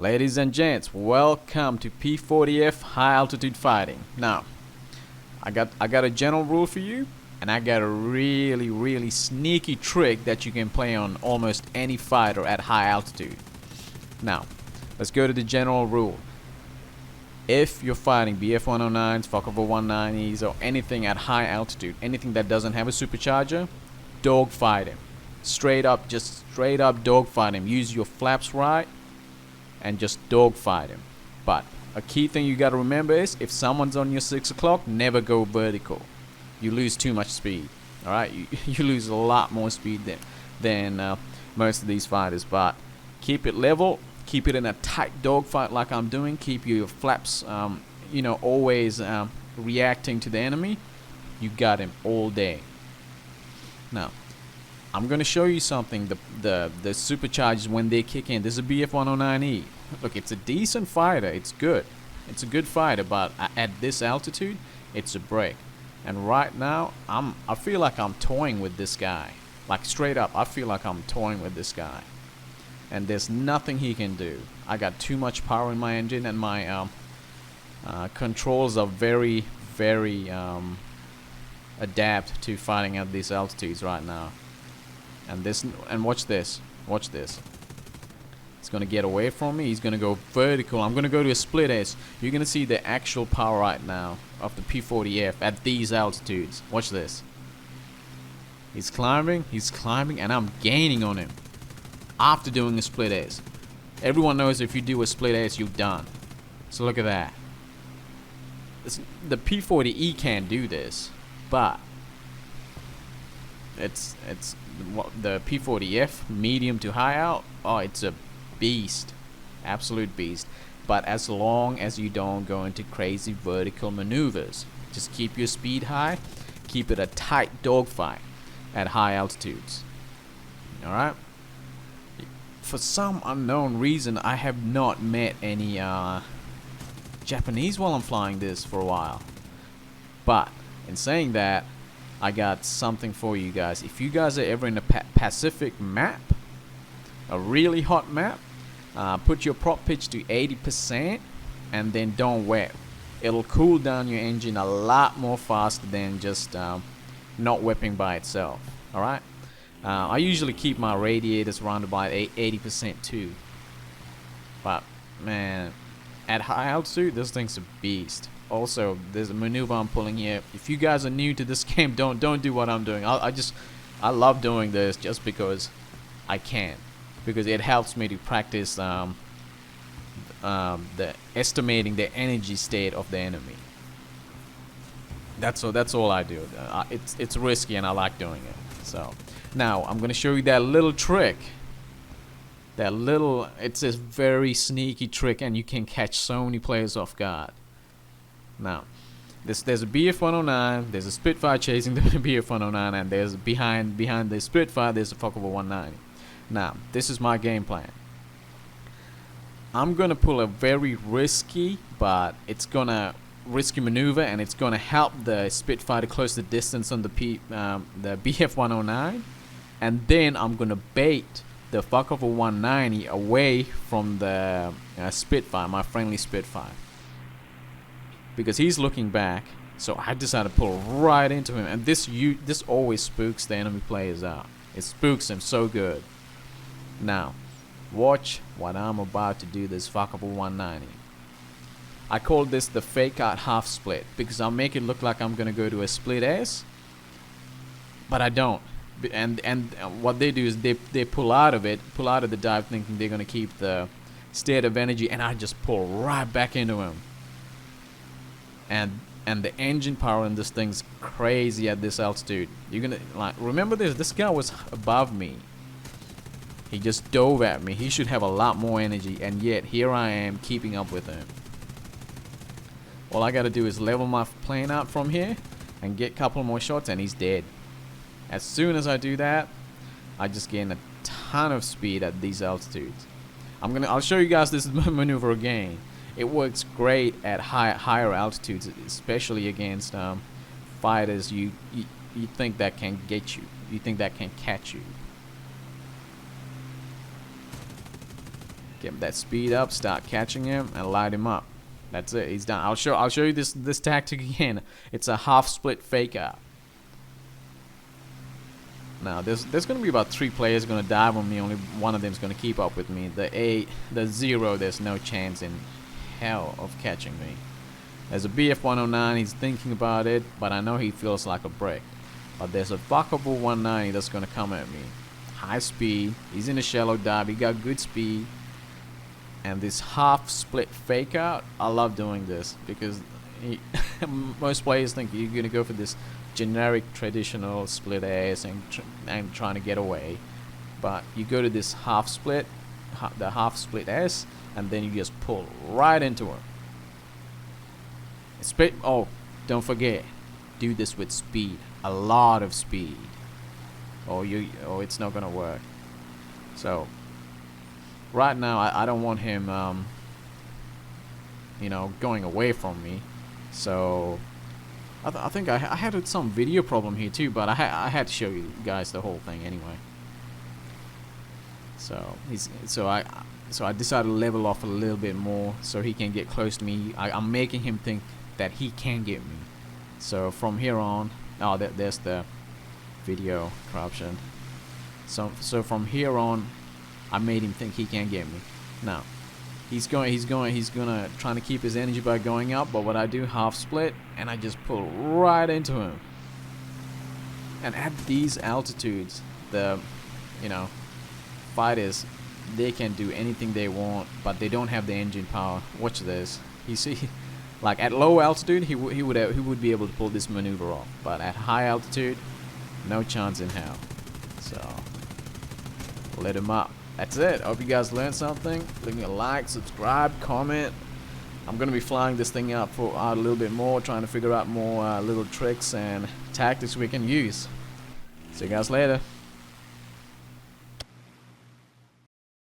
Ladies and gents, welcome to P40 F high altitude fighting. Now, I got a general rule for you, and I got a really sneaky trick that you can play on almost any fighter at high altitude. Now, let's go to the general rule. If you're fighting BF-109s, Fokker 190s, or anything at high altitude, anything that doesn't have a supercharger, dogfight him. Just straight up dogfight him. Use your flaps right and just dogfight him. But a key thing you gotta remember is, if someone's on your 6 o'clock, never go vertical. You lose too much speed. Alright, you lose a lot more speed than most of these fighters. But keep it level, keep it in a tight dogfight like I'm doing. Keep your flaps, always reacting to the enemy. You got him all day. Now, I'm gonna show you something. The superchargers, when they kick in. This is a BF-109E. Look, it's a decent fighter. It's good. It's a good fighter, but at this altitude, it's a break. And right now, I feel like I'm toying with this guy. Like, straight up, I feel like I'm toying with this guy. And there's nothing he can do. I got too much power in my engine, and my controls are very adapt to fighting at these altitudes right now. And watch this. Watch this. He's gonna get away from me. He's gonna go vertical. I'm gonna go to a split S. You're gonna see the actual power right now of the P40 F at these altitudes. Watch this. He's climbing, and I'm gaining on him after doing a split S. Everyone knows if you do a split S, you're done. So look at that. The P40E can't do this, but it's the P40 F medium to high out. Oh, it's a beast, absolute beast. But as long as you don't go into crazy vertical maneuvers, just keep your speed high, keep it a tight dogfight at high altitudes. All right. For some unknown reason, I have not met any Japanese while I'm flying this for a while. But in saying that, I got something for you guys. If you guys are ever in a Pacific map, a really hot map, put your prop pitch to 80% and then don't wet. It'll cool down your engine a lot more faster than just not whipping by itself. Alright? I usually keep my radiators around about 80% too. But man, at high altitude, this thing's a beast. Also, there's a maneuver I'm pulling here. If you guys are new to this game, don't do what I'm doing. I love doing this just because I can, because it helps me to practice the estimating the energy state of the enemy. That's all I do. It's risky, and I like doing it. So now I'm gonna show you that little trick. It's a very sneaky trick, and you can catch so many players off guard. Now, there's a BF-109, there's a Spitfire chasing the BF-109, and there's behind the Spitfire, there's a Fokker 190. Now, this is my game plan. I'm gonna pull a very risky maneuver, and it's gonna help the Spitfire to close the distance on the BF-109, and then I'm gonna bait the Fokker 190 away from the Spitfire, my friendly Spitfire, because he's looking back. So I decided to pull right into him, and this always spooks the enemy players out. It spooks them so good. Now, watch what I'm about to do this Fokker 190. I call this the fake out half split, because I'll make it look like I'm gonna go to a split S, but I don't. And what they do is they pull out of the dive, thinking they're gonna keep the state of energy, and I just pull right back into him. And the engine power in this thing's crazy at this altitude. You're gonna remember this guy was above me. He just dove at me. He should have a lot more energy, and yet here I am keeping up with him. All I gotta do is level my plane out from here and get a couple more shots, and he's dead. As soon as I do that, I just gain a ton of speed at these altitudes. I'll show you guys this maneuver again. It works great at higher altitudes, especially against fighters you think that can get you. You think that can catch you. Get that speed up, start catching him, and light him up. That's it. He's done. I'll show you this tactic again. It's a half split fake out. Now there's gonna be about 3 players gonna dive on me. Only one of them is gonna keep up with me. The 0, there's no chance in hell of catching me. There's a BF 109. He's thinking about it, but I know he feels like a brick. But there's a fuckable 190 that's gonna come at me. High speed. He's in a shallow dive. He got good speed. And this half split fake out, I love doing this because most players think you're gonna go for this generic traditional split ass and trying to get away, but you go to this half split, the half split S, and then you just pull right into him. Oh, don't forget, do this with speed, a lot of speed, or it's not gonna work. So right now I don't want him going away from me. So I think I had some video problem here too, but I had to show you guys the whole thing anyway. So I decided to level off a little bit more so he can get close to me. I'm making him think that he can get me. So from here on, there's the video corruption. So from here on, I made him think he can get me. Now he's gonna try to keep his energy by going up, but what I do, half split, and I just pull right into him. And at these altitudes, the fighters, they can do anything they want, but they don't have the engine power. Watch this. You see, like at low altitude, he would be able to pull this maneuver off, but at high altitude, no chance in hell. So let him up. That's it. I hope you guys learned something. Leave me a like, subscribe, comment. I'm going to be flying this thing out a little bit more, trying to figure out more little tricks and tactics we can use. See you guys later.